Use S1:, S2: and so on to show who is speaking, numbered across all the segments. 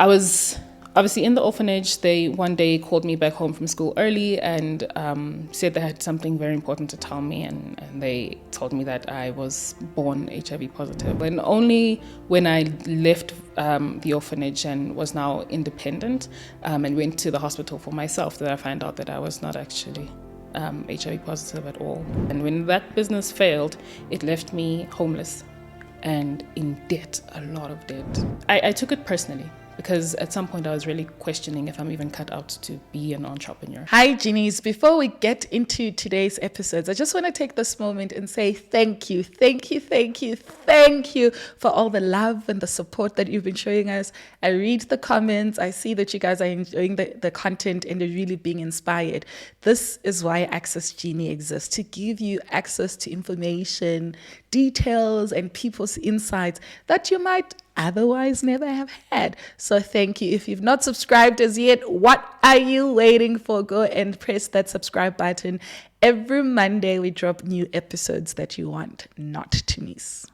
S1: I was obviously in the orphanage. They one day called me back home from school early and said they had something very important to tell me. And they told me that I was born HIV positive. And only when I left the orphanage and was now independent and went to the hospital for myself did I find out that I was not actually HIV positive at all. And when that business failed, it left me homeless and in debt, a lot of debt. I took it personally because at some point I was really questioning if I'm even cut out to be an entrepreneur.
S2: Hi, Genies. Before we get into today's episodes, I just want to take this moment and say thank you for all the love and the support that you've been showing us. I read the comments. I see that you guys are enjoying the content and you're really being inspired. This is why Access Genie exists, to give you access to information, details, and people's insights that you might otherwise never have had. So thank you. If you've not subscribed as yet, what are you waiting for? Go and press that subscribe button. Every Monday we drop new episodes that you want not to miss.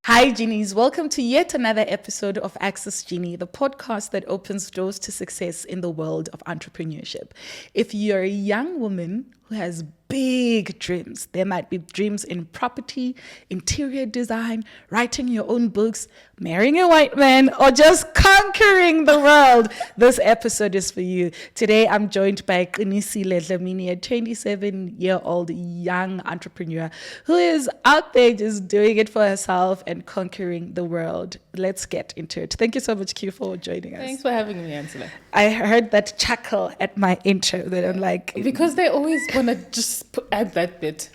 S2: Hi, Genies. Welcome to yet another episode of Access Genie, the podcast that opens doors to success in the world of entrepreneurship. If you're a young woman who has big dreams, there might be dreams in property, interior design, writing your own books, marrying a white man, or just conquering the world, this episode is for you. Today, I'm joined by Qinisile Dlamini, a 27-year-old young entrepreneur who is out there just doing it for herself and conquering the world. Let's get into it. Thank you so much, Q, for joining us.
S1: Thanks for having me, Angela.
S2: I heard that chuckle at my intro that I'm like...
S1: Because they always want to just add that bit.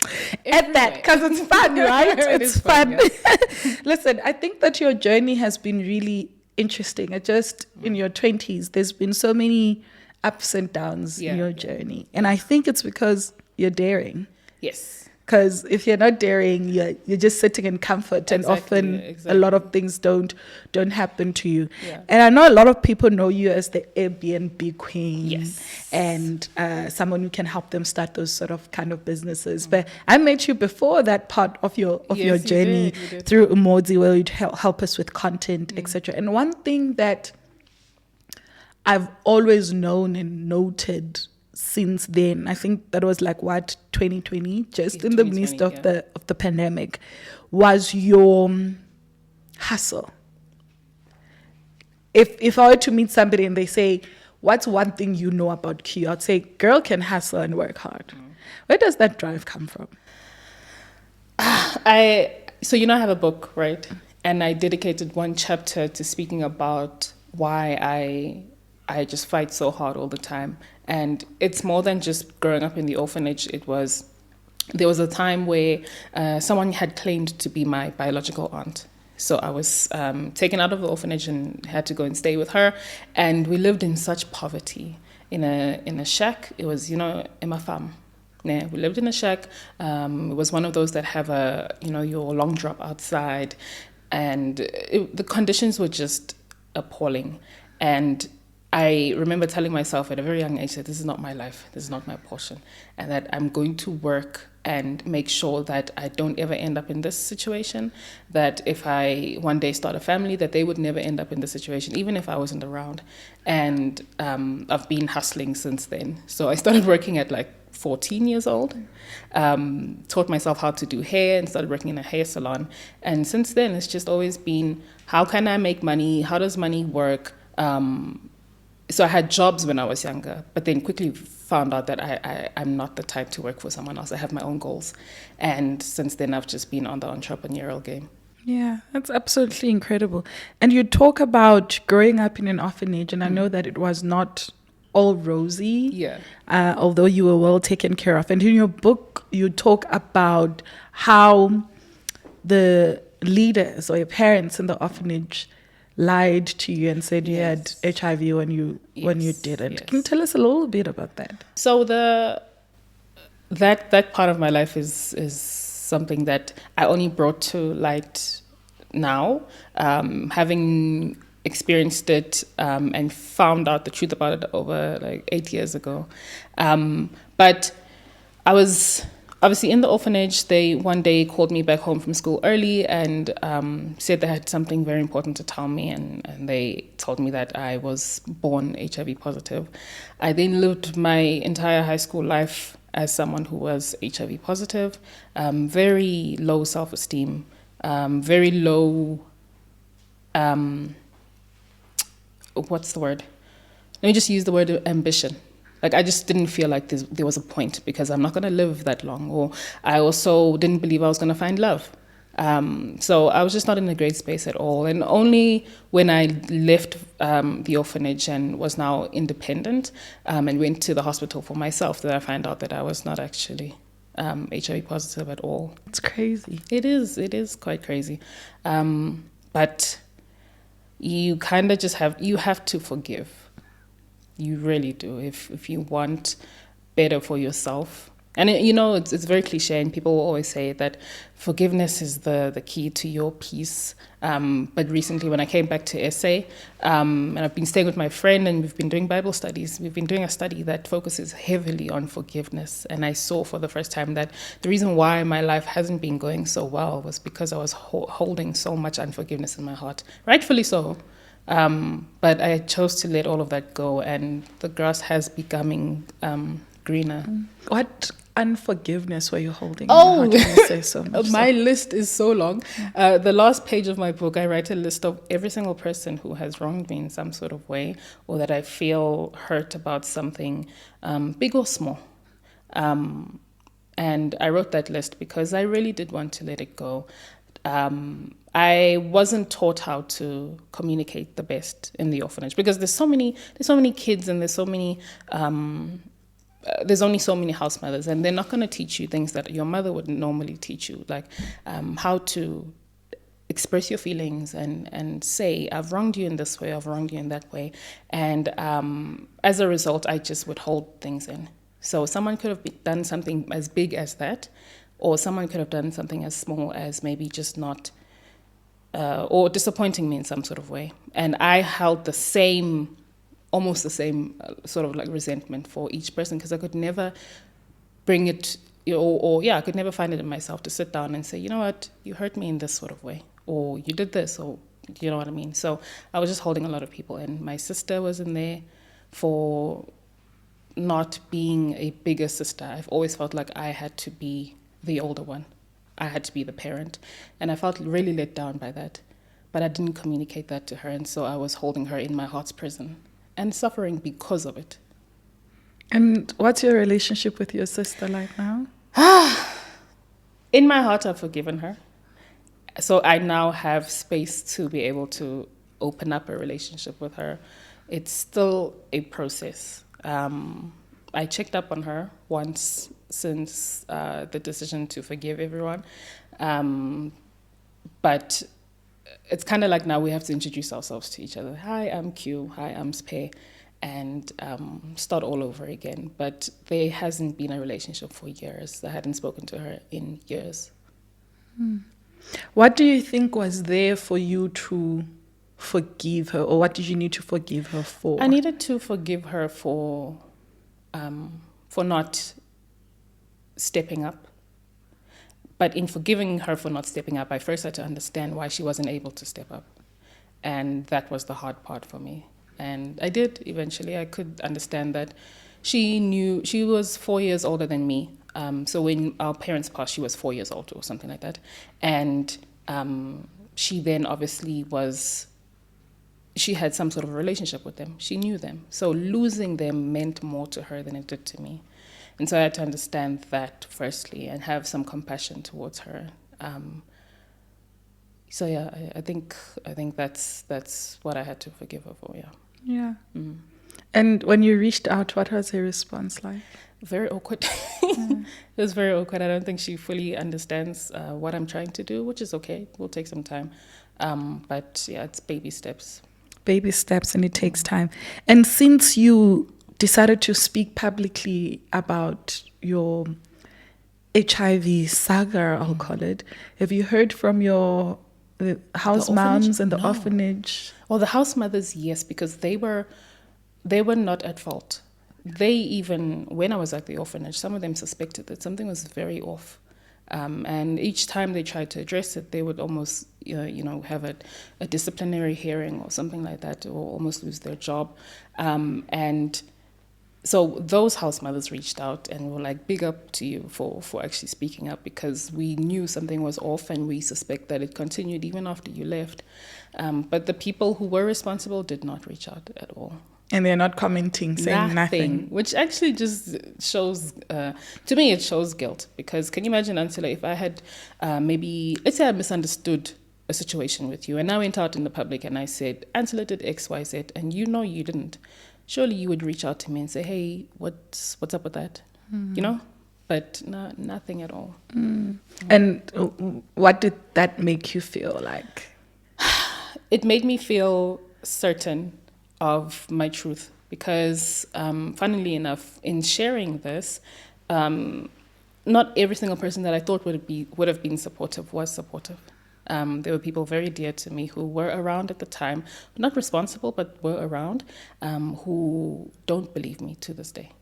S2: Add that, because it's fun, right? It's fun.
S1: Yeah.
S2: Listen, I think that your journey has been really interesting. In your 20s, there's been so many ups and downs in your journey. And I think it's because you're daring.
S1: Yes.
S2: Because if you're not daring, you're just sitting in comfort, and often a lot of things don't happen to you. Yeah. And I know a lot of people know you as the Airbnb queen,
S1: yes,
S2: and someone who can help them start those sort of kind of businesses. But I met you before that part of your journey through Umozi, where you'd help us with content, etc. And one thing that I've always known and noted since then, I think that was 2020, just in the midst of the pandemic, was your hustle. If I were to meet somebody and they say, what's one thing you know about Q? I'd say, girl can hustle and work hard. Where does that drive come from?
S1: I have a book, right? And I dedicated one chapter to speaking about why I just fight so hard all the time. And it's more than just growing up in the orphanage. There was a time where someone had claimed to be my biological aunt. So I was taken out of the orphanage and had to go and stay with her. And we lived in such poverty in a shack. It was, in my farm. Yeah, we lived in a shack. It was one of those that have your long drop outside. And the conditions were just appalling. And I remember telling myself at a very young age that this is not my life, this is not my portion, and that I'm going to work and make sure that I don't ever end up in this situation, that if I one day start a family, that they would never end up in this situation, even if I wasn't around. And I've been hustling since then. So I started working at 14 years old, taught myself how to do hair and started working in a hair salon. And since then, it's just always been, how can I make money? How does money work? So I had jobs when I was younger, but then quickly found out that I'm not the type to work for someone else. I have my own goals. And since then, I've just been on the entrepreneurial game.
S2: Yeah, that's absolutely incredible. And you talk about growing up in an orphanage, and I know that it was not all rosy, although you were well taken care of. And in your book, you talk about how the leaders or your parents in the orphanage lied to you and said you had HIV when you didn't. Yes. Can you tell us a little bit about that?
S1: So that part of my life is something that I only brought to light now, having experienced it and found out the truth about it over like 8 years ago. But I was obviously in the orphanage. They one day called me back home from school early and said they had something very important to tell me. And they told me that I was born HIV positive. I then lived my entire high school life as someone who was HIV positive, very low self-esteem, very low, what's the word? Let me just use the word ambition. Like, I just didn't feel like there was a point because I'm not going to live that long. Or I also didn't believe I was going to find love. So I was just not in a great space at all. And only when I left the orphanage and was now independent and went to the hospital for myself did I find out that I was not actually HIV positive at all.
S2: It's crazy.
S1: It is quite crazy. But you kind of just have to forgive. You really do. If you want better for yourself. And it's very cliche, and people will always say that forgiveness is the key to your peace. But recently, when I came back to SA, and I've been staying with my friend, and we've been doing Bible studies. We've been doing a study that focuses heavily on forgiveness. And I saw for the first time that the reason why my life hasn't been going so well was because I was holding so much unforgiveness in my heart. Rightfully so. But I chose to let all of that go, and the grass has becoming greener.
S2: What unforgiveness were you holding? How do you say so much?
S1: My list is so long. The last page of my book, I write a list of every single person who has wronged me in some sort of way, or that I feel hurt about something, big or small. And I wrote that list because I really did want to let it go. I wasn't taught how to communicate the best in the orphanage because there's so many kids, and there's only so many house mothers, and they're not going to teach you things that your mother would normally teach you, like how to express your feelings and say, I've wronged you in this way, I've wronged you in that way. And as a result, I just would hold things in. So someone could have done something as big as that, or someone could have done something as small as maybe just not, or disappointing me in some sort of way. And I held almost the same sort of like resentment for each person because I could never bring it, I could never find it in myself to sit down and say, you know what, you hurt me in this sort of way, or you did this, or you know what I mean? So I was just holding a lot of people, and my sister was in there for not being a bigger sister. I've always felt like I had to be the older one. I had to be the parent. And I felt really let down by that. But I didn't communicate that to her. And so I was holding her in my heart's prison and suffering because of it.
S2: And what's your relationship with your sister like now?
S1: In my heart, I've forgiven her. So I now have space to be able to open up a relationship with her. It's still a process. I checked up on her once since the decision to forgive everyone. But it's kind of like now we have to introduce ourselves to each other. Hi, I'm Q. Hi, I'm Spe. And start all over again. But there hasn't been a relationship for years. I hadn't spoken to her in years.
S2: What do you think was there for you to forgive her, or what did you need to forgive her for?
S1: I needed to forgive her for not stepping up. But in forgiving her for not stepping up, I first had to understand why she wasn't able to step up. And that was the hard part for me. And I did eventually. I could understand that she was 4 years older than me. So when our parents passed, she was 4 years old or something like that. And she then obviously she had some sort of relationship with them. She knew them. So losing them meant more to her than it did to me. And so I had to understand that firstly and have some compassion towards her. So yeah, I think that's what I had to forgive her for, yeah.
S2: Yeah. Mm. And when you reached out, what was her response like?
S1: Very awkward. It was very awkward. I don't think she fully understands what I'm trying to do, which is okay. It will take some time. But yeah, it's baby steps.
S2: Baby steps, and it takes time. And since you decided to speak publicly about your HIV saga, I'll call it, have you heard from your the house
S1: The orphanage?
S2: moms and the
S1: No.
S2: orphanage?
S1: Well, the house mothers, yes, because they were not at fault. They even, when I was at the orphanage, some of them suspected that something was very off. And each time they tried to address it, they would almost, have a disciplinary hearing or something like that, or almost lose their job. And so those house mothers reached out and were like, big up to you for actually speaking up, because we knew something was off and we suspect that it continued even after you left. But the people who were responsible did not reach out at all.
S2: And they're not commenting, saying nothing.
S1: Which actually just shows, to me, it shows guilt. Because can you imagine, Ansela, if I had maybe, let's say I misunderstood a situation with you, and I went out in the public and I said, Ansela did X, Y, Z, and you know you didn't. Surely you would reach out to me and say, hey, what's up with that? But nothing at all.
S2: And what did that make you feel like?
S1: It made me feel certain of my truth, because funnily enough, in sharing this, not every single person that I thought would have been supportive was supportive. There were people very dear to me who were around at the time, not responsible, but were around, who don't believe me to this day,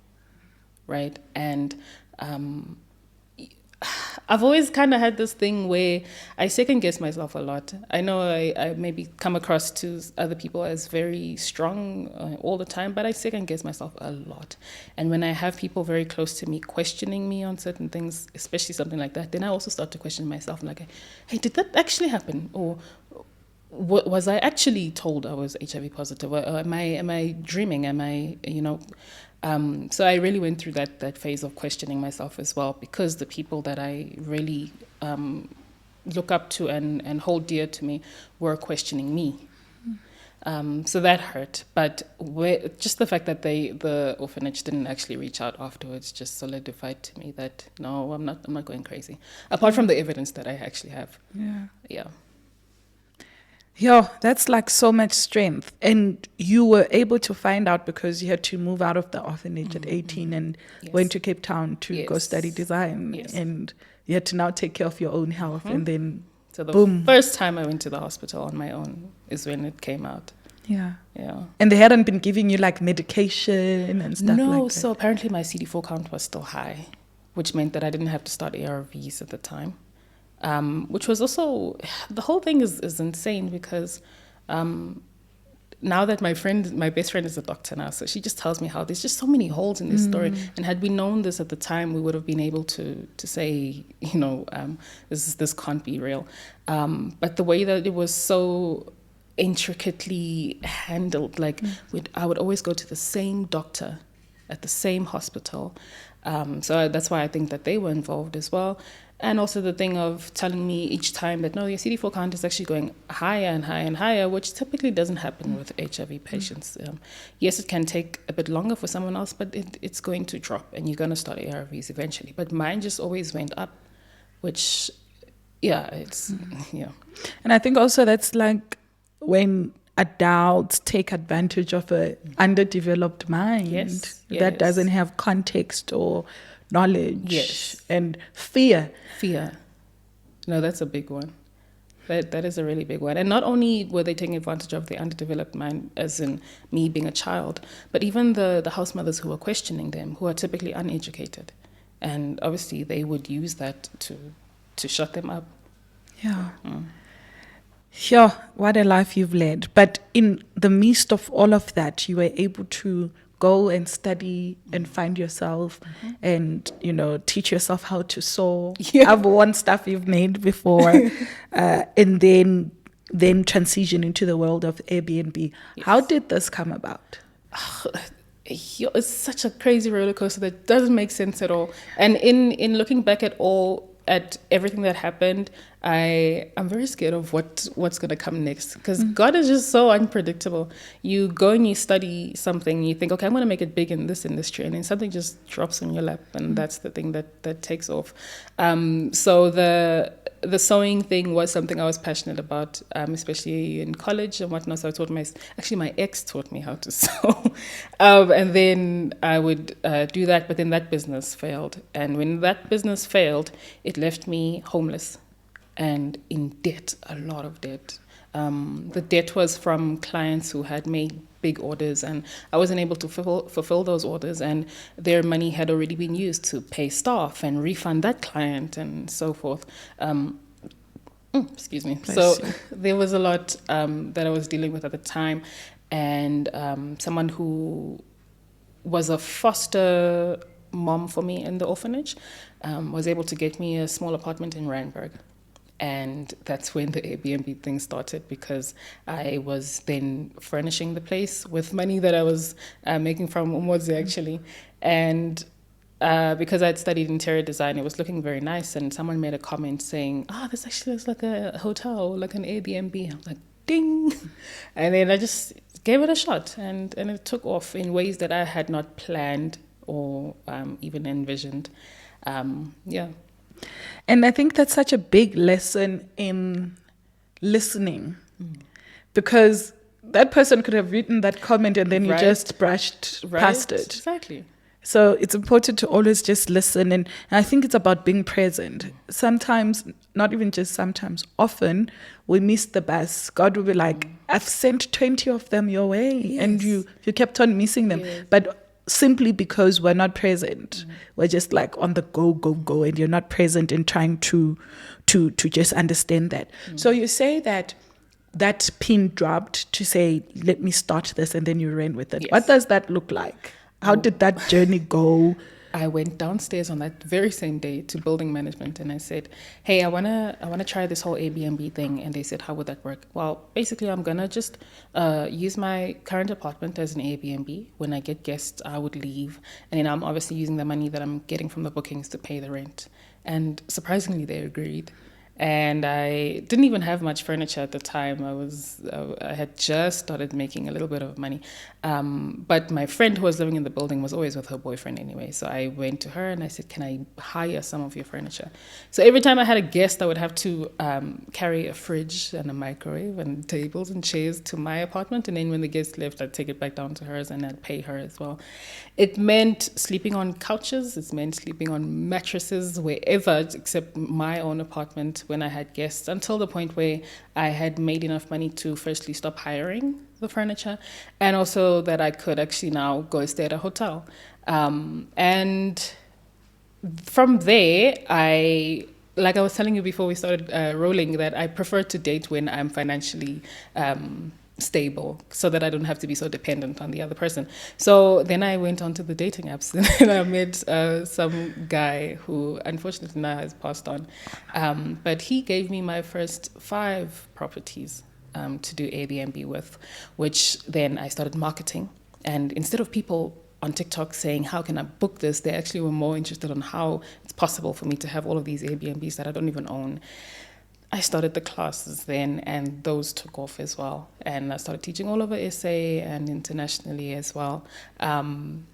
S1: right? And I've always kind of had this thing where I second guess myself a lot. I know I maybe come across to other people as very strong all the time, but I second guess myself a lot. And when I have people very close to me questioning me on certain things, especially something like that, then I also start to question myself. I'm like, hey, did that actually happen? Or was I actually told I was HIV positive? Or am I dreaming? Am I, so I really went through that phase of questioning myself as well, because the people that I really look up to and hold dear to me were questioning me. So that hurt. But just the fact that the orphanage didn't actually reach out afterwards just solidified to me that, no, I'm not going crazy. Apart from the evidence that I actually have. Yeah.
S2: Yeah, that's like so much strength. And you were able to find out because you had to move out of the orphanage at 18 and went to Cape Town to go study design.
S1: Yes.
S2: And you had to now take care of your own health. And then,
S1: so the
S2: boom.
S1: first time I went to the hospital on my own is when it came out.
S2: Yeah.
S1: Yeah.
S2: And they hadn't been giving you like medication and stuff like that?
S1: No, so apparently my CD4 count was still high, which meant that I didn't have to start ARVs at the time. Which was also, the whole thing is insane, because now that my best friend is a doctor now, so she just tells me how there's just so many holes in this story. And had we known this at the time, we would have been able to say, this can't be real. But the way that it was so intricately handled, like I would always go to the same doctor at the same hospital. So that's why I think that they were involved as well. And also the thing of telling me each time that, no, your CD4 count is actually going higher and higher and higher, which typically doesn't happen with HIV patients. Yes, it can take a bit longer for someone else, but it's going to drop and you're going to start ARVs eventually. But mine just always went up, which, yeah.
S2: And I think also that's like when adults take advantage of an underdeveloped mind that doesn't have context or knowledge and fear.
S1: No, that's a big one. That is a really big one. And not only were they taking advantage of the underdeveloped mind, as in me being a child, but even the house mothers who were questioning them, who are typically uneducated. And obviously they would use that to shut them up.
S2: Yeah. Sure, what a life you've led. But in the midst of all of that, you were able to go and study and find yourself and, teach yourself how to sew. I've worn stuff you've made before. And then transition into the world of Airbnb. Yes. How did this come about?
S1: It's such a crazy roller coaster that doesn't make sense at all. And in looking back at everything that happened, I'm very scared of what's going to come next, because God is just so unpredictable. You go and you study something, you think, okay, I'm going to make it big in this industry, and then something just drops on your lap, and that's the thing that takes off. So the sewing thing was something I was passionate about, especially in college and whatnot. So I taught my ex taught me how to sew, and then I would do that. But then that business failed, and when that business failed, it left me homeless. and in debt, a lot of debt. The debt was from clients who had made big orders, and I wasn't able to fulfill those orders, and their money had already been used to pay staff and refund that client and so forth. Excuse me. So there was a lot that I was dealing with at the time, and someone who was a foster mom for me in the orphanage was able to get me a small apartment in Randburg. And that's when the Airbnb thing started, because I was then furnishing the place with money that I was making from Umodzi, actually. And because I'd studied interior design, it was looking very nice. And someone made a comment saying, this actually looks like a hotel, like an Airbnb. I'm like, ding. And then I just gave it a shot. And it took off in ways that I had not planned or even envisioned. Yeah.
S2: And I think that's such a big lesson in listening, because that person could have written that comment and then you just brushed past it.
S1: Exactly.
S2: So it's important to always just listen. And I think it's about being present. Sometimes, not even just sometimes, often we miss the bus. God will be like, I've sent 20 of them your way. Yes. And you kept on missing them. Yes. But simply because we're not present, we're just like on the go, and you're not present in trying to just understand that. So you say that pin dropped to say, let me start this, and then you ran with it. Yes. What does that look like? How did that journey go?
S1: I went downstairs on that very same day to building management, and I said, hey, I wanna try this whole Airbnb thing. And they said, how would that work? Well, basically, I'm gonna just use my current apartment as an Airbnb. When I get guests, I would leave, and then I'm obviously using the money that I'm getting from the bookings to pay the rent. And surprisingly, they agreed. And I didn't even have much furniture at the time. I had just started making a little bit of money. But my friend who was living in the building was always with her boyfriend anyway. So I went to her and I said, can I hire some of your furniture? So every time I had a guest, I would have to carry a fridge and a microwave and tables and chairs to my apartment. And then when the guest left, I'd take it back down to hers and I'd pay her as well. It meant sleeping on couches. It meant sleeping on mattresses, wherever, except my own apartment when I had guests, until the point where I had made enough money to firstly stop hiring the furniture, and also that I could actually now go stay at a hotel. And from there, like I was telling you before we started rolling, that I prefer to date when I'm financially stable, so that I don't have to be so dependent on the other person. So then I went on to the dating apps and I met some guy who unfortunately now has passed on. But he gave me my first 5 properties to do Airbnb with, which then I started marketing. And instead of people on TikTok saying, how can I book this? They actually were more interested on how it's possible for me to have all of these Airbnbs that I don't even own. I started the classes then, and those took off as well. And I started teaching all over SA and internationally as well. And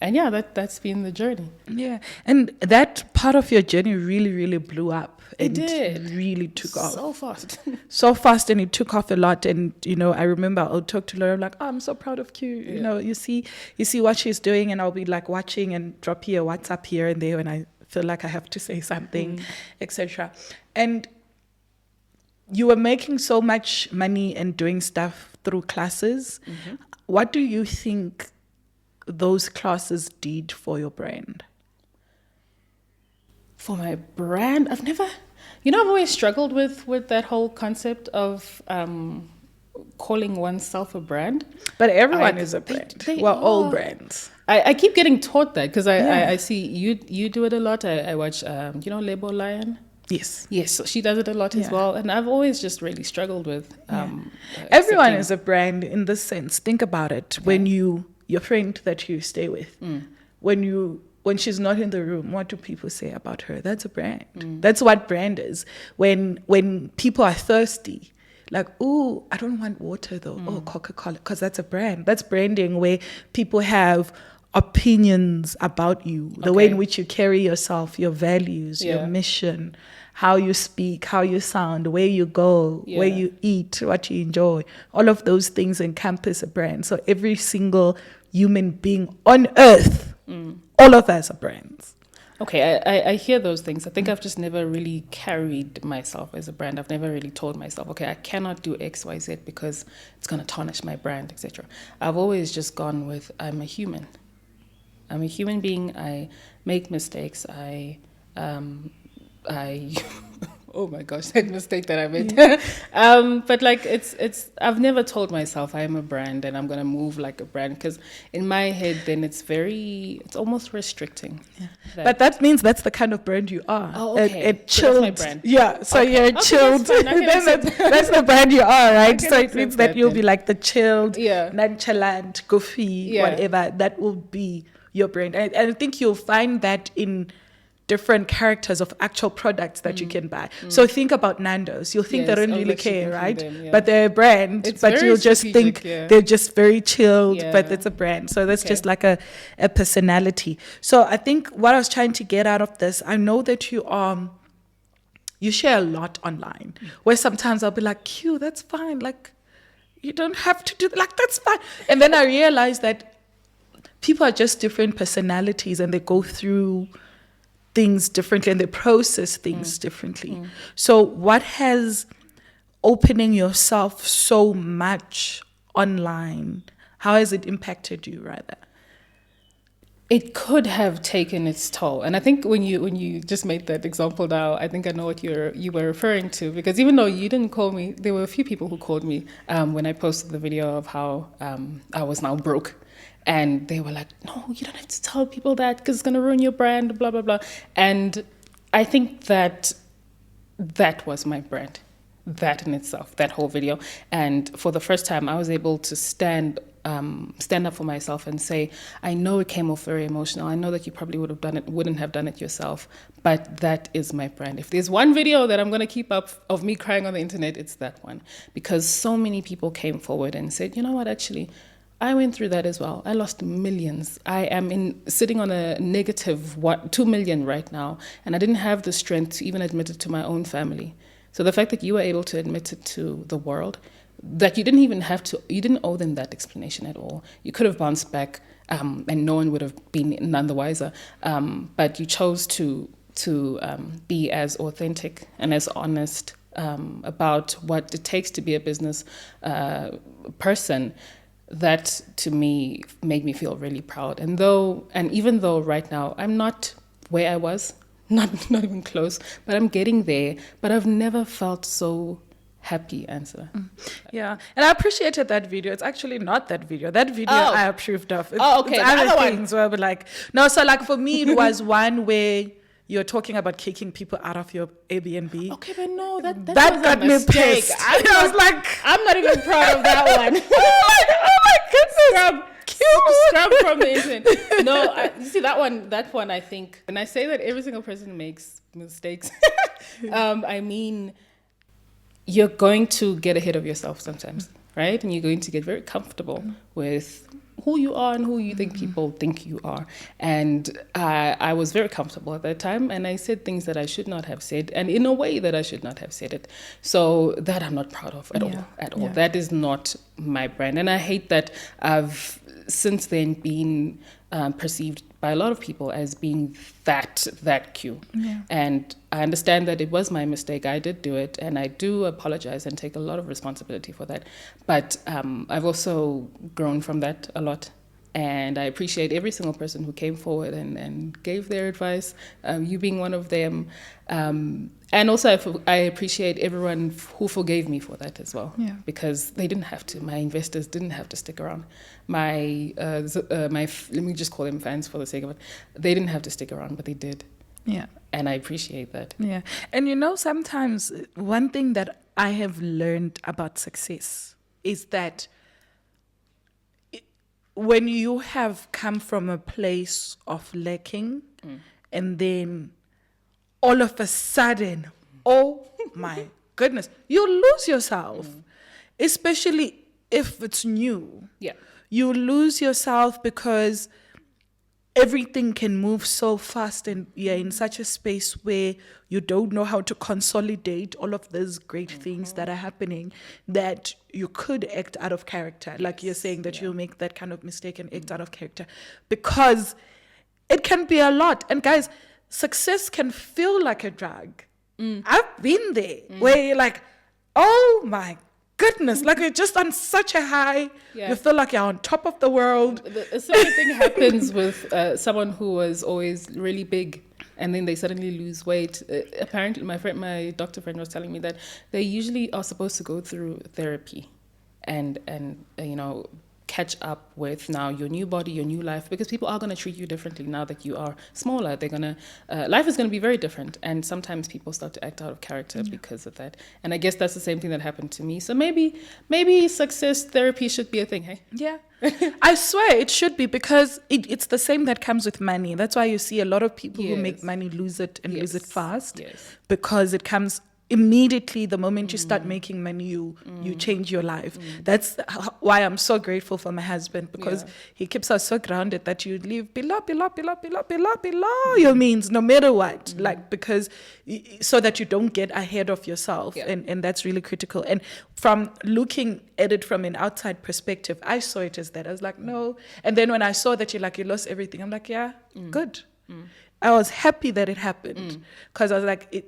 S1: yeah, that's been the journey.
S2: Yeah. And that part of your journey really, really blew up.
S1: It did.
S2: Really took off.
S1: So fast.
S2: So fast, and it took off a lot. And, I remember I'll talk to Laura, I'm like, I'm so proud of you. Yeah. You see what she's doing, and I'll be like watching and drop you a WhatsApp here and there when I feel like I have to say something, etc. And you were making so much money and doing stuff through classes. Mm-hmm. What do you think those classes did for your brand?
S1: For my brand, I've always struggled with that whole concept of calling oneself a brand. But
S2: everyone is a brand. We're all brands.
S1: I keep getting taught that, because I see you do it a lot. I watch, Label Lion.
S2: Yes.
S1: So she does it a lot as well. And I've always just really struggled with...
S2: Everyone is a brand in this sense. Think about it. Yeah. When your friend that you stay with, when she's not in the room, what do people say about her? That's a brand. That's what brand is. When people are thirsty, like, oh, I don't want water though. Oh, Coca-Cola, because that's a brand. That's branding, where people have opinions about you, the way in which you carry yourself, your values, your mission, how you speak, how you sound, where you go, where you eat, what you enjoy. All of those things encompass a brand. So every single human being on earth, all of us are brands.
S1: Okay, I hear those things. I think I've just never really carried myself as a brand. I've never really told myself, okay, I cannot do X, Y, Z because it's going to tarnish my brand, etc. I've always just gone with, I'm a human. I'm a human being. I make mistakes. Oh my gosh, that mistake that I made. But like, I've never told myself I am a brand and I'm going to move like a brand, because in my head, then it's almost restricting.
S2: Yeah. But that means that's the kind of brand you are.
S1: Oh, okay.
S2: A chilled,
S1: so that's my brand.
S2: Yeah, so
S1: Okay.
S2: you're
S1: Okay,
S2: chilled.
S1: that's fine. I can accept
S2: That's the brand you are, right? So it
S1: accept
S2: means that you'll
S1: then.
S2: be like the chilled,
S1: Yeah.
S2: nonchalant, goofy,
S1: Yeah.
S2: whatever. That will be your brand. And I think you'll find that in different characters of actual products that you can buy. So think about Nando's. You'll think
S1: Yes,
S2: they don't
S1: oh,
S2: really
S1: that you
S2: care,
S1: can
S2: right?
S1: them, yeah.
S2: But they're a brand.
S1: It's
S2: But
S1: very
S2: you'll just
S1: strategic,
S2: think
S1: yeah.
S2: they're just very chilled, but
S1: Yeah.
S2: it's a brand. So that's
S1: Okay.
S2: just like a personality. So I think what I was trying to get out of this, I know that you share a lot online, where sometimes I'll be like, Q, that's fine. Like, you don't have to do that. Like, that's fine. And then I realized that people are just different personalities and they go through things differently and they process things differently. So what has opening yourself so much online, how has it impacted you rather?
S1: It could have taken its toll, and I think when you just made that example now, I think I know what you were referring to, because even though you didn't call me, there were a few people who called me when I posted the video of how I was now broke, and they were like, "No, you don't have to tell people that because it's gonna ruin your brand, blah blah blah." And I think that was my brand, that in itself, that whole video, and for the first time, I was able to stand up for myself and say, I know it came off very emotional. I know that you probably wouldn't have done it yourself, but that is my brand. If there's one video that I'm going to keep up of me crying on the internet, it's that one, because so many people came forward and said, you know what, actually, I went through that as well. I lost millions. I am sitting on a negative 2 million right now, and I didn't have the strength to even admit it to my own family. So the fact that you were able to admit it to the world, that you didn't owe them that explanation at all. You could have bounced back, and no one would have been none the wiser. But you chose to be as authentic and as honest about what it takes to be a business person. That to me made me feel really proud. And even though right now I'm not where I was, not even close, but I'm getting there. But I've never felt so happy, Answer.
S2: Yeah, and I appreciated that video. It's actually not that video. That video I approved of. It's,
S1: okay.
S2: It's other things where I'll be like, no. So like for me, it was one where you're talking about kicking people out of your Airbnb.
S1: Okay, but no, that
S2: got me pissed. I was like,
S1: I'm not even proud of that one.
S2: oh my goodness.
S1: Scrub from the internet. No, you see that one. I think, and I say that every single person makes mistakes. I mean, you're going to get ahead of yourself sometimes, right? And you're going to get very comfortable with who you are and who you think people think you are. And I was very comfortable at that time, and I said things that I should not have said, and in a way that I should not have said it. So that I'm not proud of at all.
S2: Yeah.
S1: That is not my brand. And I hate that I've since then been perceived by a lot of people as being that Q.
S2: Yeah.
S1: And I understand that it was my mistake. I did do it, and I do apologize and take a lot of responsibility for that. But I've also grown from that a lot. And I appreciate every single person who came forward and gave their advice, you being one of them. And also I appreciate everyone who forgave me for that as well, because they didn't have to. My investors didn't have to stick around. My let me just call them fans for the sake of it. They didn't have to stick around, but they did.
S2: Yeah.
S1: And I appreciate that.
S2: Yeah. And you know, sometimes one thing that I have learned about success is that when you have come from a place of lacking and then all of a sudden, oh my goodness, you lose yourself, especially if it's new.
S1: Yeah.
S2: You lose yourself because everything can move so fast, and you're in such a space where you don't know how to consolidate all of these great things that are happening, that you could act out of character. Like you're saying that you'll make that kind of mistake and act out of character, because it can be a lot. And guys, success can feel like a drug. I've been there where you're like, oh my goodness, like you're just on such a high.
S1: Yeah.
S2: You feel like you're on top of the world.
S1: A similar thing happens with someone who was always really big, and then they suddenly lose weight. Apparently, my doctor friend was telling me that they usually are supposed to go through therapy, and catch up with now your new body, your new life, because people are going to treat you differently now that you are smaller. They're going to, life is going to be very different. And sometimes people start to act out of character because of that. And I guess that's the same thing that happened to me. So maybe success therapy should be a thing, hey?
S2: Yeah. I swear it should be, because it's the same that comes with money. That's why you see a lot of people who make money lose it and lose it fast, because it comes immediately the moment you start making money, you change your life. That's why I'm so grateful for my husband, because he keeps us so grounded that you live below your means, no matter what, like, because so that you don't get ahead of yourself. And that's really critical. And from looking at it from an outside perspective, I saw it as that. I was like, no. And then when I saw that you lost everything, I'm like, yeah, good. I was happy that it happened, because I was like,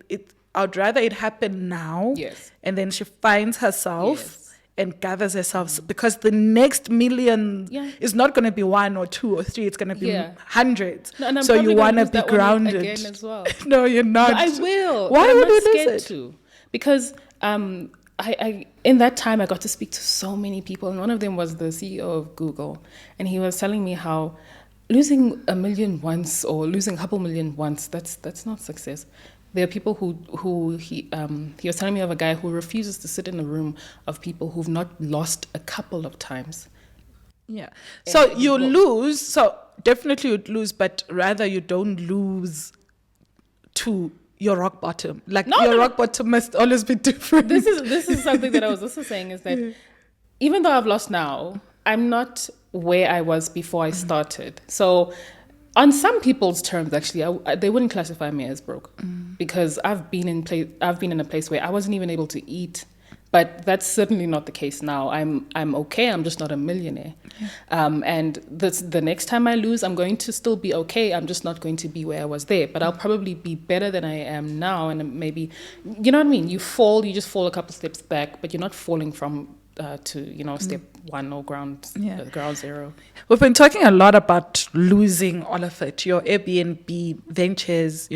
S2: I'd rather it happen now, and then she finds herself and gathers herself, because the next million is not going to be 1 or 2 or 3; it's going to be hundreds.
S1: No,
S2: so you want to be grounded
S1: again as well.
S2: No, you're not.
S1: No, I will.
S2: Why would you
S1: lose
S2: it?
S1: To? Because I in that time I got to speak to so many people, and one of them was the CEO of Google, and he was telling me how losing $1 million once or losing a couple million once, that's not success. There are people who he was telling me of a guy who refuses to sit in a room of people who've not lost a couple of times.
S2: Yeah. So you lose. So definitely you'd lose, but rather you don't lose to your rock bottom. Like rock bottom must always be different.
S1: This is something that I was also saying, is that even though I've lost now, I'm not where I was before I started. So on some people's terms, actually, they wouldn't classify me as broke, because I've been in a place where I wasn't even able to eat. But that's certainly not the case now. I'm okay. I'm just not a millionaire. And the next time I lose, I'm going to still be okay. I'm just not going to be where I was there. But I'll probably be better than I am now. And maybe, you know what I mean? You just fall a couple steps back, but you're not falling from to step 1 or ground zero.
S2: We've been talking a lot about losing all of it. Your Airbnb ventures,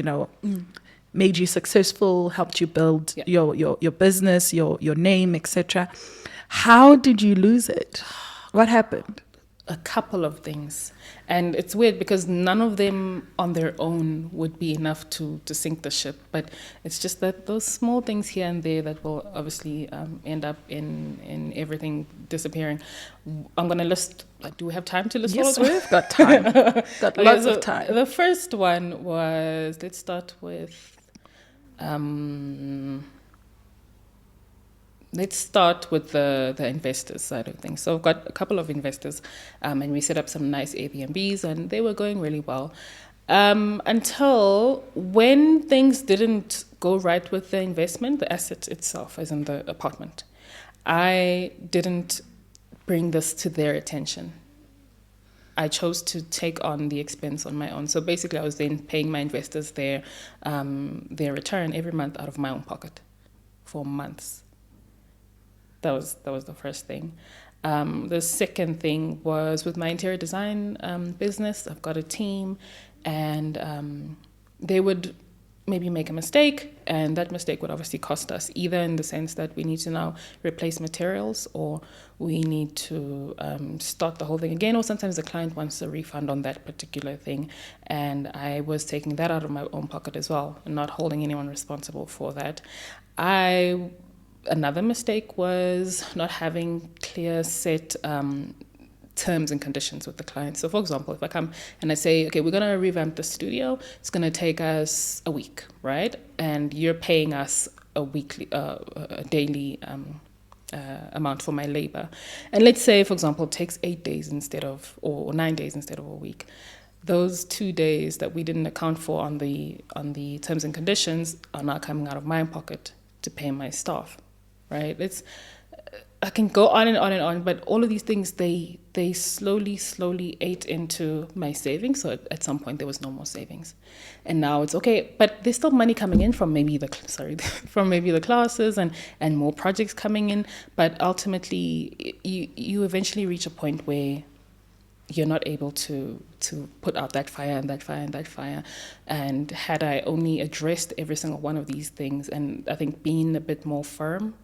S2: made you successful, helped you build your business, your name, etc. How did you lose it? What happened?
S1: A couple of things. And it's weird because none of them on their own would be enough to sink the ship. But it's just that those small things here and there that will obviously end up in everything disappearing. I'm going to list, do we have time to list all of them?
S2: Yes, we've got time. Got lots of time.
S1: The first one was, let's start with, let's start with the investors side of things. So I've got a couple of investors, and we set up some nice Airbnbs, and they were going really well. Until when things didn't go right with the investment, the asset itself, as in the apartment, I didn't bring this to their attention. I chose to take on the expense on my own. So basically, I was then paying my investors their return every month out of my own pocket for months. That was the first thing. The second thing was with my interior design business. I've got a team, and they would maybe make a mistake, and that mistake would obviously cost us, either in the sense that we need to now replace materials, or we need to start the whole thing again, or sometimes the client wants a refund on that particular thing, and I was taking that out of my own pocket as well, and not holding anyone responsible for that. Another mistake was not having clear set terms and conditions with the client. So for example, if I come and I say, okay, we're going to revamp the studio, it's going to take us a week, right? And you're paying us a daily amount for my labor. And let's say, for example, it takes 8 days or 9 days instead of a week. Those 2 days that we didn't account for on the terms and conditions are now coming out of my pocket to pay my staff, right? I can go on and on and on, but all of these things, they slowly ate into my savings. So at some point there was no more savings, and now it's okay. But there's still money coming in from maybe from maybe the classes and more projects coming in. But ultimately, you eventually reach a point where you're not able to put out that fire and that fire and that fire. And had I only addressed every single one of these things, and I think being a bit more firm.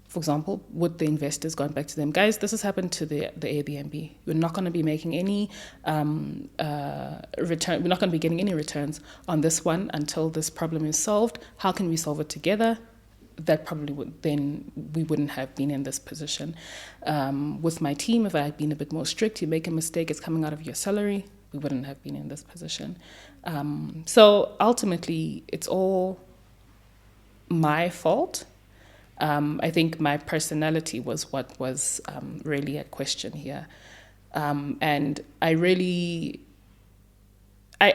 S1: For example, would the investors gone back to them, guys, this has happened to the Airbnb. We're not going to be making any return. We're not going to be getting any returns on this one until this problem is solved. How can we solve it together? That probably we wouldn't have been in this position. With my team, if I had been a bit more strict, you make a mistake, it's coming out of your salary, we wouldn't have been in this position. So ultimately, it's all my fault. I think my personality was what was really at question here. And I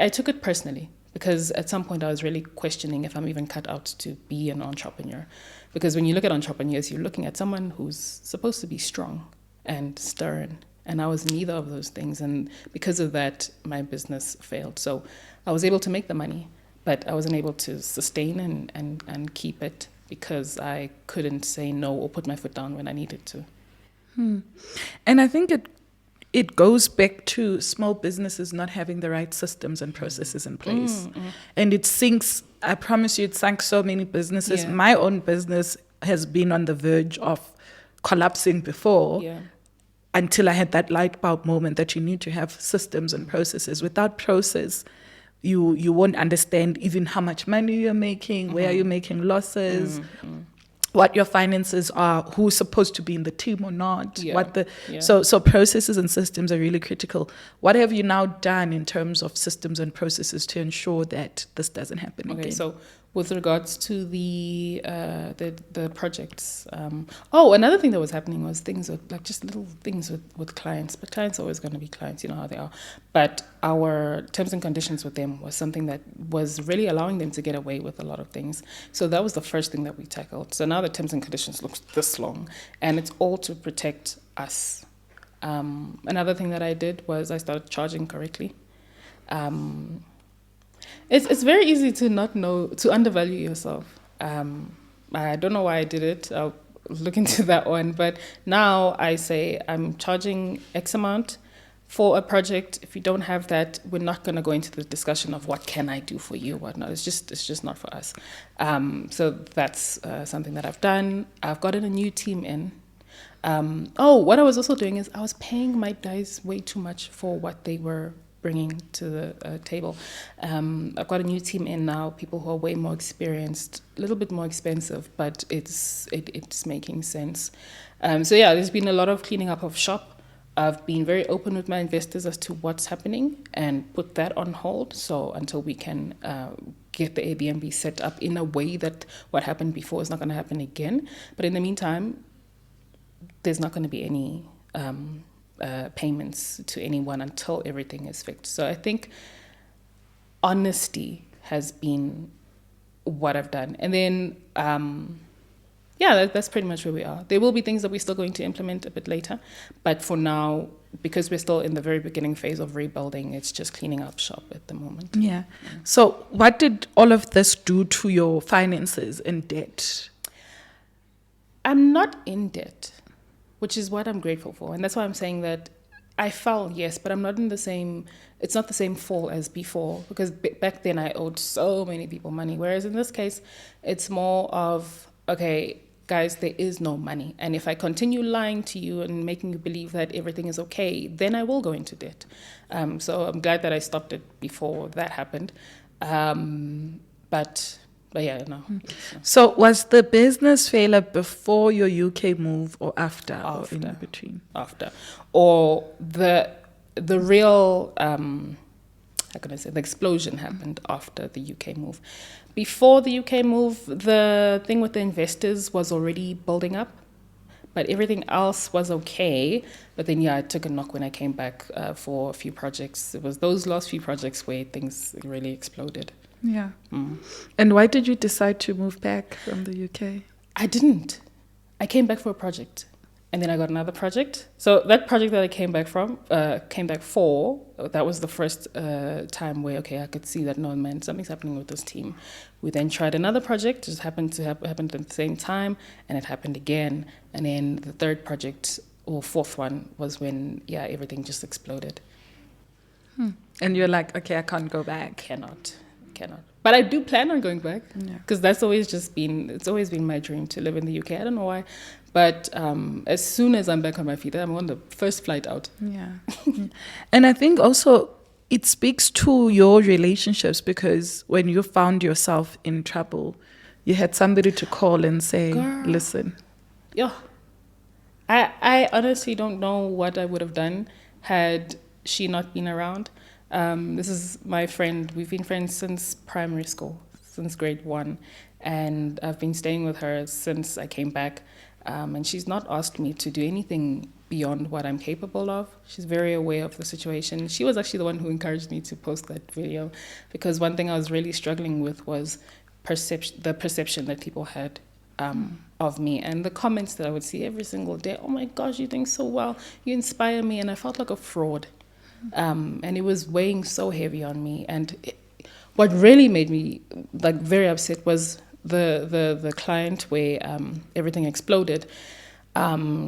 S1: took it personally, because at some point I was really questioning if I'm even cut out to be an entrepreneur. Because when you look at entrepreneurs, you're looking at someone who's supposed to be strong and stern. And I was neither of those things. And because of that, my business failed. So I was able to make the money, but I wasn't able to sustain and keep it, because I couldn't say no or put my foot down when I needed to.
S2: And I think it goes back to small businesses not having the right systems and processes in place. And it sinks, I promise you, it sank so many businesses.
S1: Yeah.
S2: My own business has been on the verge of collapsing before, until I had that light bulb moment that you need to have systems and processes. Without process, you won't understand even how much money you're making, where you're making losses, what your finances are, who's supposed to be in the team or not. So processes and systems are really critical. What have you now done in terms of systems and processes to ensure that this doesn't happen again?
S1: So with regards to the projects, another thing that was happening was things with, like, just little things with clients. But clients are always going to be clients, you know how they are. But our terms and conditions with them was something that was really allowing them to get away with a lot of things. So that was the first thing that we tackled. So now the terms and conditions look this long, and it's all to protect us. Another thing that I did was I started charging correctly. It's very easy to not know, to undervalue yourself. I don't know why I did it. I'll look into that one. But now I say I'm charging X amount for a project. If you don't have that, we're not going to go into the discussion of what can I do for you or whatnot. It's just not for us. So that's something that I've done. I've gotten a new team in. What I was also doing is I was paying my guys way too much for what they were bringing to the table. I've got a new team in now, people who are way more experienced, a little bit more expensive, but it's making sense. There's been a lot of cleaning up of shop. I've been very open with my investors as to what's happening and put that on hold. So until we can get the Airbnb set up in a way that what happened before is not going to happen again. But in the meantime, there's not going to be any payments to anyone until everything is fixed. So I think honesty has been what I've done. And then, that's pretty much where we are. There will be things that we're still going to implement a bit later. But for now, because we're still in the very beginning phase of rebuilding, it's just cleaning up shop at the moment.
S2: Yeah. So what did all of this do to your finances and debt?
S1: I'm not in debt, which is what I'm grateful for. And that's why I'm saying that I fell, yes, but I'm not in it's not the same fall as before, because back then I owed so many people money. Whereas in this case, it's more of, okay, guys, there is no money. And if I continue lying to you and making you believe that everything is okay, then I will go into debt. So I'm glad that I stopped it before that happened. But yeah, no.
S2: So was the business failure before your UK move or after. Or in between?
S1: After. Or the real, how can I say, the explosion happened after the UK move. Before the UK move, the thing with the investors was already building up, but everything else was okay. But then, I took a knock when I came back for a few projects. It was those last few projects where things really exploded.
S2: Yeah. And why did you decide to move back from the UK?
S1: I didn't. I came back for a project. and then I got another project. So that project that I came back for, that was the first time where, okay, I could see that, no, man, something's happening with this team. We then tried another project, just happened to happen at the same time, and it happened again. And then the third project, or fourth one, was when, everything just exploded.
S2: And you're like, okay, I can't go back.
S1: Cannot. But I do plan on going back, because that's it's always been my dream to live in the UK. I don't know why. But as soon as I'm back on my feet, I'm on the first flight out.
S2: Yeah. And I think also it speaks to your relationships, because when you found yourself in trouble, you had somebody to call and say,
S1: Girl.
S2: Listen.
S1: Yeah. I honestly don't know what I would have done had she not been around. This is my friend. We've been friends since primary school, since grade 1. And I've been staying with her since I came back. And she's not asked me to do anything beyond what I'm capable of. She's very aware of the situation. She was actually the one who encouraged me to post that video, because one thing I was really struggling with was the perception that people had of me, and the comments that I would see every single day. Oh my gosh, you're doing so well. You inspire me. And I felt like a fraud. And it was weighing so heavy on me. And what really made me like very upset was the client where everything exploded.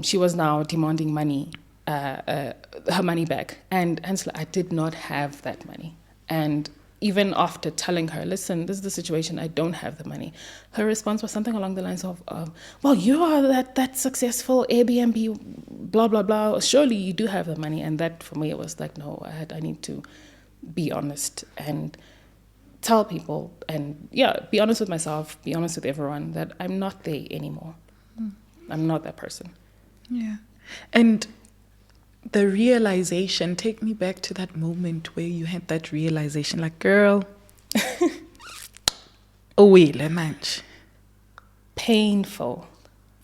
S1: She was now demanding money, her money back. And Hansel, I did not have that money. And even after telling her, listen, this is the situation, I don't have the money, her response was something along the lines of, well, you are that successful Airbnb, blah, blah, blah. Surely you do have the money. And that for me, it was like, no, I need to be honest and tell people, and be honest with myself, be honest with everyone, that I'm not there anymore. I'm not that person.
S2: Yeah. And the realization, take me back to that moment where you had that realization, like, girl, oh, wait, manch.
S1: Painful,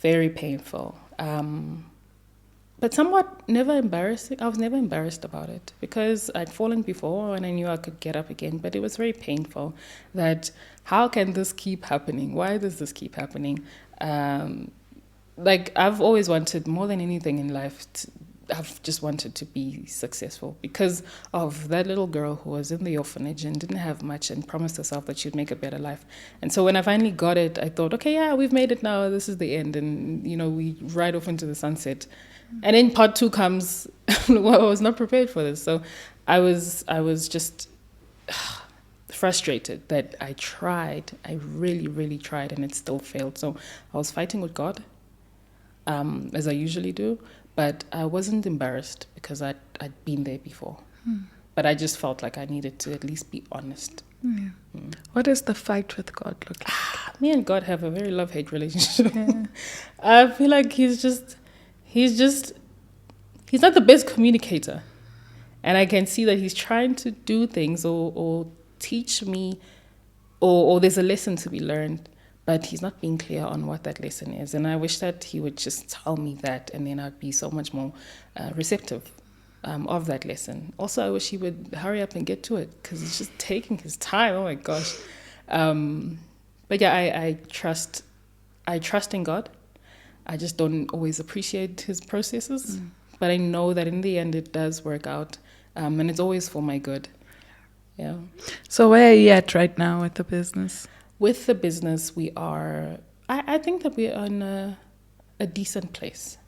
S1: very painful. But somewhat never embarrassing. I was never embarrassed about it, because I'd fallen before and I knew I could get up again. But it was very painful that, how can this keep happening? Why does this keep happening? Like, I've always wanted, more than anything in life, I've just wanted to be successful, because of that little girl who was in the orphanage and didn't have much and promised herself that she'd make a better life. And so when I finally got it, I thought, okay, we've made it now. This is the end. And, we ride off into the sunset. And then part 2 comes. Well, I was not prepared for this. So I was just frustrated that I tried. I really, really tried, and it still failed. So I was fighting with God, as I usually do. But I wasn't embarrassed, because I'd been there before. But I just felt like I needed to at least be honest.
S2: Yeah. What does the fight with God look like?
S1: Me and God have a very love-hate relationship. Yeah. I feel like he's not the best communicator. And I can see that he's trying to do things or teach me, or there's a lesson to be learned, but he's not being clear on what that lesson is. And I wish that he would just tell me that, and then I'd be so much more receptive of that lesson. Also, I wish he would hurry up and get to it, because it's just taking his time. Oh my gosh. But yeah, I trust in God. I just don't always appreciate his processes, but I know that in the end it does work out, and it's always for my good. Yeah.
S2: So where are you at right now with the business?
S1: With the business, we are, I think that we are in a decent place.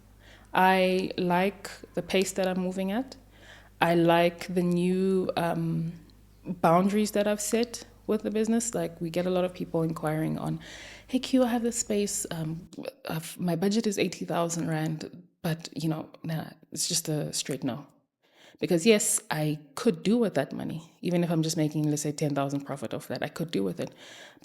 S1: I like the pace that I'm moving at. I like the new boundaries that I've set with the business. Like, we get a lot of people inquiring on, hey Q, I have this space. My budget is 80,000 Rand, but nah, it's just a straight no. Because yes, I could do with that money, even if I'm just making, let's say, 10,000 profit off that, I could do with it.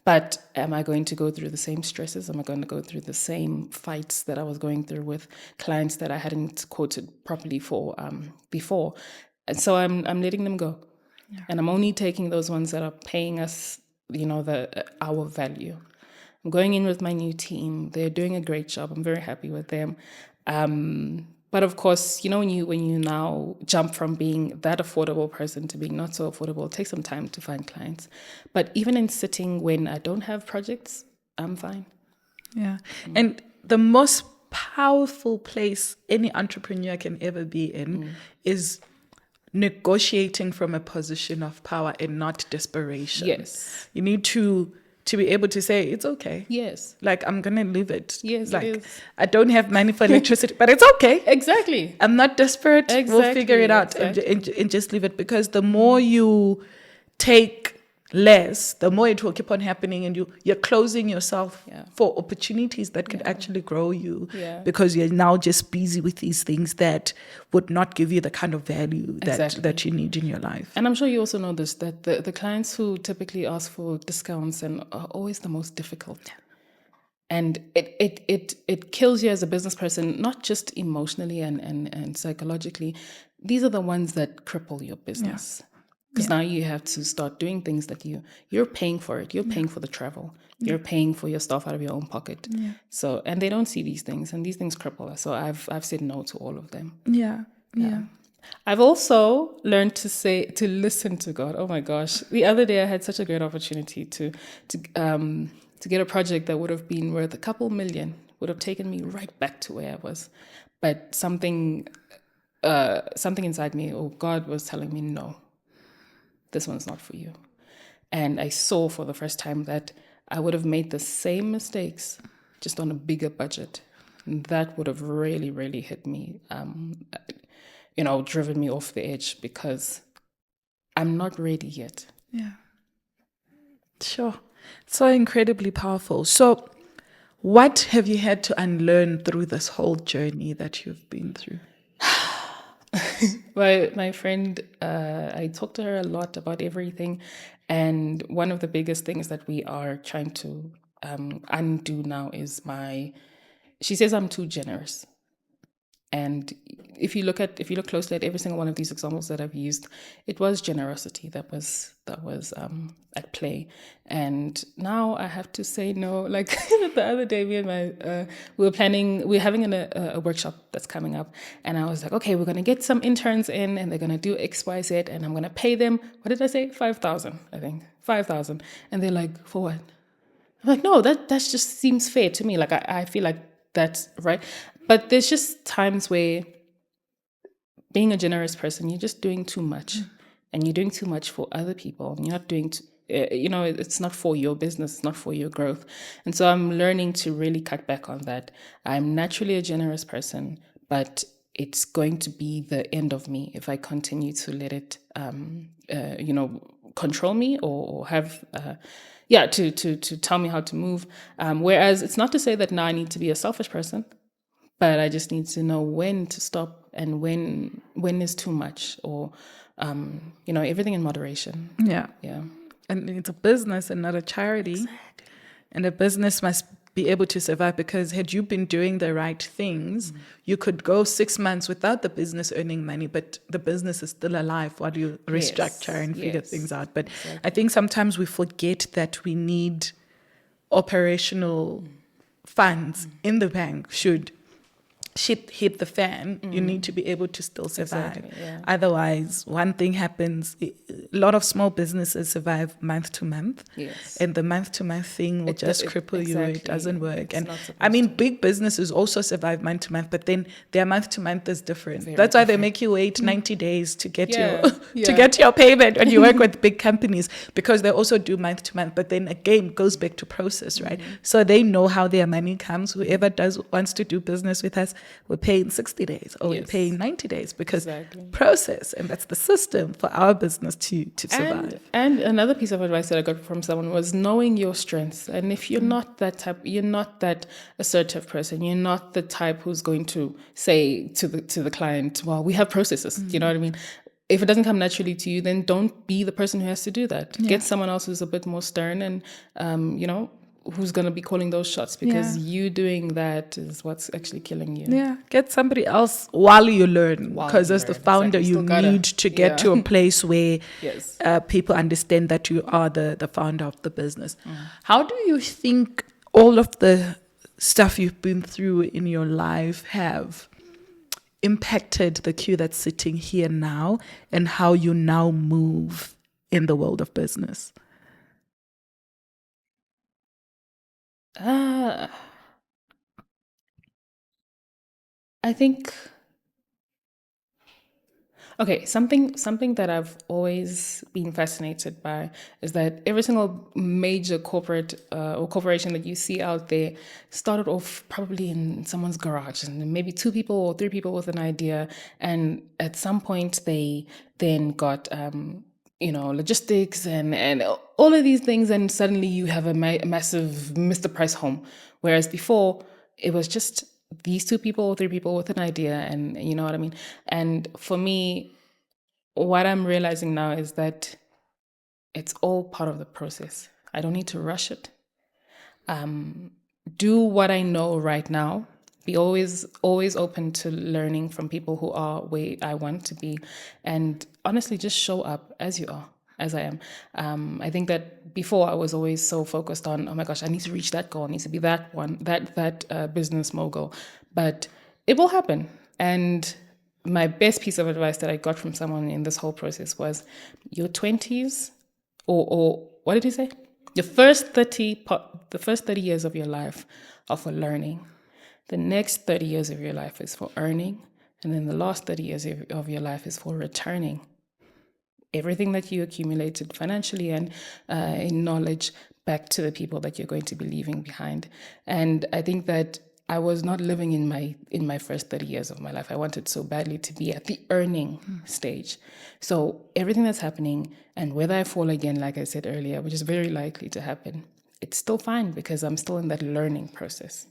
S1: But am I going to go through the same stresses? Am I going to go through the same fights that I was going through with clients that I hadn't quoted properly for before? And so I'm letting them go. Yeah. And I'm only taking those ones that are paying us, our value. I'm going in with my new team. They're doing a great job. I'm very happy with them. But of course, when you now jump from being that affordable person to being not so affordable, it takes some time to find clients. But even in sitting when I don't have projects, I'm fine.
S2: Yeah. And the most powerful place any entrepreneur can ever be in is negotiating from a position of power and not desperation.
S1: Yes.
S2: You need to be able to say, it's okay.
S1: Yes.
S2: Like, I'm going to leave it.
S1: Yes,
S2: like,
S1: it is.
S2: I don't have money for electricity, but it's okay.
S1: Exactly.
S2: I'm not desperate. We'll figure it out and just leave it. Because the more you take less, the more it will keep on happening, and you're closing yourself for opportunities that could actually grow you, because you're now just busy with these things that would not give you the kind of value that you need in your life.
S1: And I'm sure you also know this, that the clients who typically ask for discounts and are always the most difficult. And it kills you as a business person, not just emotionally and psychologically. These are the ones that cripple your business. Because now you have to start doing things that you're paying for it. You're paying for the travel. You're paying for your stuff out of your own pocket. So, and they don't see these things, and these things cripple us. So I've said no to all of them.
S2: Yeah.
S1: I've also learned to listen to God. Oh my gosh. The other day I had such a great opportunity to get a project that would have been worth a couple million, would have taken me right back to where I was. But something inside me, God was telling me, no, this one's not for you. And I saw for the first time that I would have made the same mistakes, just on a bigger budget. And that would have really, really hit me, driven me off the edge, because I'm not ready yet.
S2: Yeah. Sure. So incredibly powerful. So what have you had to unlearn through this whole journey that you've been through?
S1: My friend, I talked to her a lot about everything. And one of the biggest things that we are trying to undo now is she says I'm too generous. And if you look closely at every single one of these examples that I've used, it was generosity that was at play. And now I have to say no. Like the other day, me and we're having a workshop that's coming up, and I was like, okay, we're gonna get some interns in, and they're gonna do X, Y, Z, and I'm gonna pay them. What did I say? 5,000, I think 5,000. And they're like, for what? I'm like, no, that just seems fair to me. Like I feel like that's right. But there's just times where being a generous person, you're just doing too much, and you're doing too much for other people. And you're not doing, it's not for your business, it's not for your growth. And so I'm learning to really cut back on that. I'm naturally a generous person, but it's going to be the end of me if I continue to let it, control me or have, to tell me how to move. Whereas it's not to say that now I need to be a selfish person. But I just need to know when to stop and when is too much, or everything in moderation.
S2: Yeah.
S1: Yeah.
S2: And it's a business and not a charity. Exactly. And a business must be able to survive, because had you been doing the right things, you could go 6 months without the business earning money, but the business is still alive while you restructure and figure things out. But I think sometimes we forget that we need operational funds in the bank should shit hit the fan. You need to be able to still survive.
S1: Exactly, yeah.
S2: Otherwise, one thing happens. A lot of small businesses survive month to month.
S1: Yes.
S2: And the month to month thing will just cripple you. It doesn't work.
S1: It's
S2: and big businesses also survive month to month, but then their month to month is different.
S1: Very
S2: That's why
S1: different.
S2: they make you wait 90 days to get
S1: Yeah.
S2: your payment when you work with big companies, because they also do month to month. But then again, goes back to process, right? So they know how their money comes. Whoever wants to do business with us, we're paying 60 days or we're paying 90 days, because process, and that's the system for our business to survive.
S1: And another piece of advice that I got from someone was knowing your strengths. And if you're not that type, you're not that assertive person, you're not the type who's going to say to the client, well, we have processes. You know what I mean? If it doesn't come naturally to you, then don't be the person who has to do that. Get someone else who's a bit more stern and, who's going to be calling those shots, because you doing that is what's actually killing you.
S2: Yeah, get somebody else while you learn, because as the founder, you need to get to a place where people understand that you are the founder of the business. How do you think all of the stuff you've been through in your life have impacted the Q that's sitting here now, and how you now move in the world of business?
S1: I think, okay, something that I've always been fascinated by is that every single major corporate or corporation that you see out there started off probably in someone's garage, and maybe 2 people or 3 people with an idea, and at some point they then got logistics and all of these things, and suddenly you have a massive Mr. Price home, whereas before it was just these 2 people or 3 people with an idea, and you know what I mean. And for me, what I'm realizing now is that it's all part of the process. I don't need to rush it. Do what I know right now. Be always open to learning from people who are where I want to be, and honestly, just show up as you are, as I am. I think that before I was always so focused on, oh my gosh, I need to reach that goal, I need to be that one, that business mogul, but it will happen. And my best piece of advice that I got from someone in this whole process was, your 20s, or what did he say? The first 30 years of your life are for learning. The next 30 years of your life is for earning. And then the last 30 years of your life is for returning everything that you accumulated financially and in knowledge back to the people that you're going to be leaving behind. And I think that I was not living in my first 30 years of my life. I wanted so badly to be at the earning stage. So everything that's happening, and whether I fall again, like I said earlier, which is very likely to happen, it's still fine because I'm still in that learning process.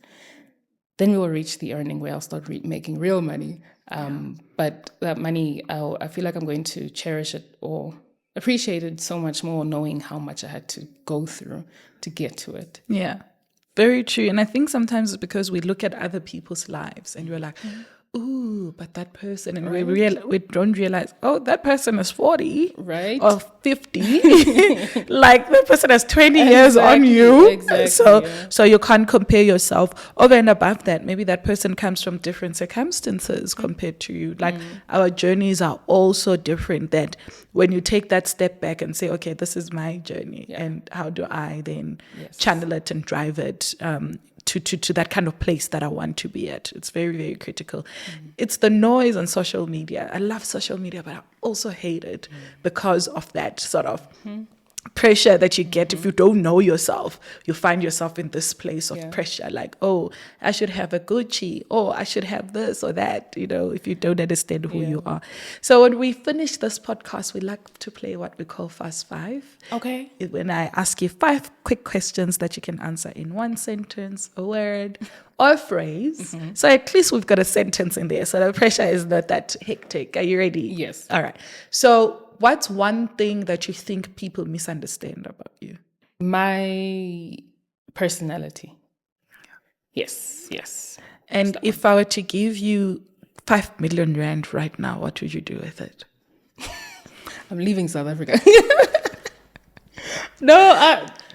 S1: Then we will reach the earning where I'll start making real money. But that money, I feel like I'm going to cherish it or appreciate it so much more, knowing how much I had to go through to get to it.
S2: Yeah, very true. And I think sometimes it's because we look at other people's lives and we're like, ooh, but that person, and we don't realize, oh, that person is 40,
S1: right,
S2: or 50. Like that person has 20 years on you.
S1: Exactly,
S2: so you can't compare yourself. Over and above that, maybe that person comes from different circumstances compared to you. Like our journeys are also different, that when you take that step back and say, okay, this is my journey, and how do I then channel it and drive it to that kind of place that I want to be at. It's very, very critical. It's the noise on social media. I love social media, but I also hate it because of that sort of pressure that you get. If you don't know yourself, you find yourself in this place of pressure, like, oh, I should have a Gucci, oh, I should have this or that, if you don't understand who you are. So when we finish this podcast, we like to play what we call Fast Five.
S1: Okay.
S2: When I ask you 5 quick questions that you can answer in 1 sentence, a word, or a phrase. So at least we've got a sentence in there, so the pressure is not that hectic. Are you ready?
S1: Yes.
S2: All right. So what's one thing that you think people misunderstand about you?
S1: My personality. Yes.
S2: And if I were to give you 5 million rand right now, what would you do with it?
S1: I'm leaving South Africa.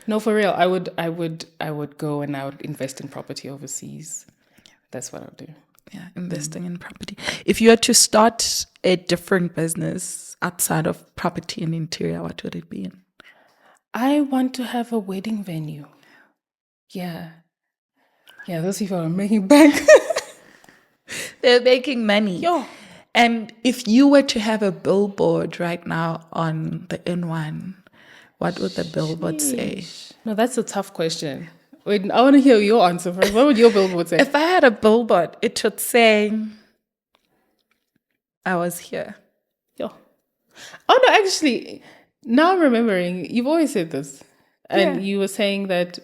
S1: No, for real. I would go and I would invest in property overseas. That's what I would do.
S2: Yeah, investing in property. If you had to start a different business outside of property and interior, what would it be in?
S1: I want to have a wedding venue. Yeah, those people are making bank.
S2: They're making money.
S1: Yo.
S2: And if you were to have a billboard right now on the N1, what would the billboard say?
S1: No, that's a tough question. Wait, I want to hear your answer first. What would your billboard say?
S2: If I had a billboard, it would say, I was here.
S1: Yo. Oh, no, actually, now I'm remembering, you've always said this. And you were saying that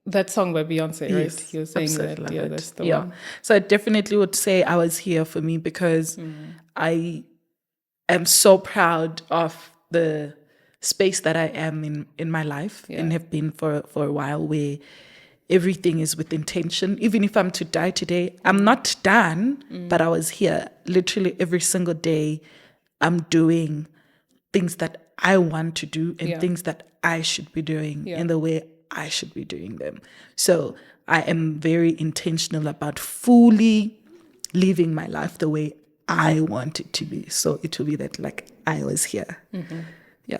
S1: that song by Beyonce, right?
S2: Yes,
S1: You were saying that, that's the one.
S2: So I definitely would say I was here for me, because I am so proud of the space that I am in my life and have been for a while, where everything is with intention. Even if I'm to die today, I'm not done, but I was here. Literally every single day, I'm doing things that I want to do and things that I should be doing in the way I should be doing them. So I am very intentional about fully living my life the way I want it to be. So it will be that, like, I was here. Yeah.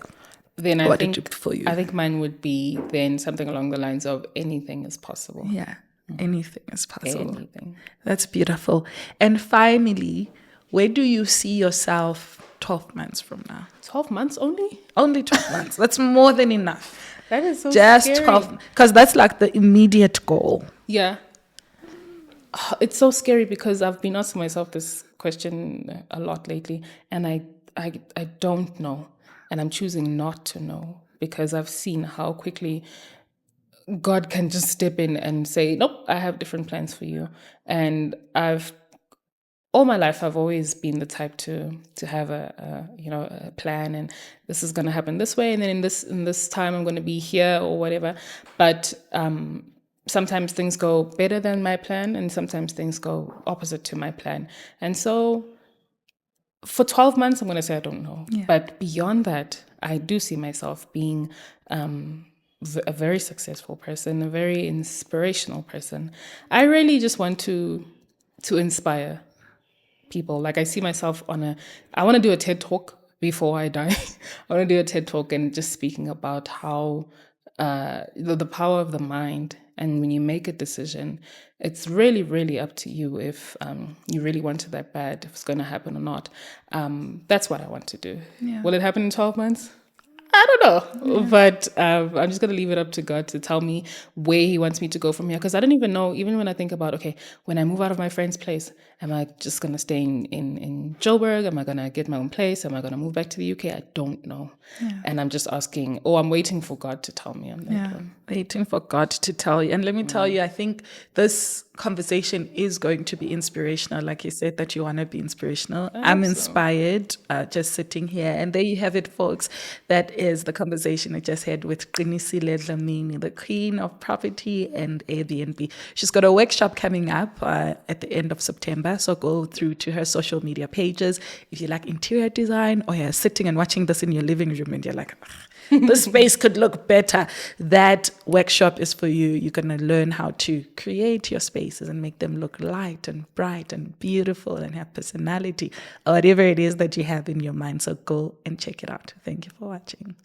S1: Then
S2: I think for you,
S1: I think mine would be then something along the lines of anything is possible.
S2: Yeah. Anything is possible.
S1: Anything.
S2: That's beautiful. And finally, where do you see yourself 12 months from now?
S1: 12 months only?
S2: Only 12 months. That's more than enough.
S1: That is so
S2: Just
S1: scary.
S2: 12, because that's like the immediate goal.
S1: Yeah. It's so scary because I've been asking myself this question a lot lately, and I don't know, and I'm choosing not to know because I've seen how quickly God can just step in and say, nope, I have different plans for you. And all my life, I've always been the type to have a plan, and this is going to happen this way, and then in this time I'm going to be here or whatever. But sometimes things go better than my plan, and sometimes things go opposite to my plan. And so for 12 months, I'm going to say I don't know.
S2: Yeah.
S1: But beyond that, I do see myself being a very successful person, a very inspirational person. I really just want to inspire people. Like I see myself I want to do a TED Talk before I die. I want to do a TED Talk and just speaking about how the power of the mind. And when you make a decision, it's really, really up to you if you really want it that bad, if it's going to happen or not. That's what I want to do.
S2: Yeah.
S1: Will it happen in 12 months? I don't know, but I'm just going to leave it up to God to tell me where he wants me to go from here. Because I don't even know, even when I think about, okay, when I move out of my friend's place, am I just going to stay in Joburg? Am I going to get my own place? Am I going to move back to the UK? I don't know. Yeah. And I'm just asking, I'm waiting for God to tell me on that one.
S2: Waiting for God to tell you. And let me tell you, I think this conversation is going to be inspirational. Like you said, that you want to be inspirational. I'm inspired just sitting here. And there you have it, folks. That is the conversation I just had with Qinisile Dlamini, the queen of property and Airbnb. She's got a workshop coming up at the end of September. So go through to her social media pages. If you like interior design, or you're sitting and watching this in your living room and you're like, this space could look better, that workshop is for you. You're going to learn how to create your spaces and make them look light and bright and beautiful and have personality, or whatever it is that you have in your mind. So go and check it out. Thank you for watching.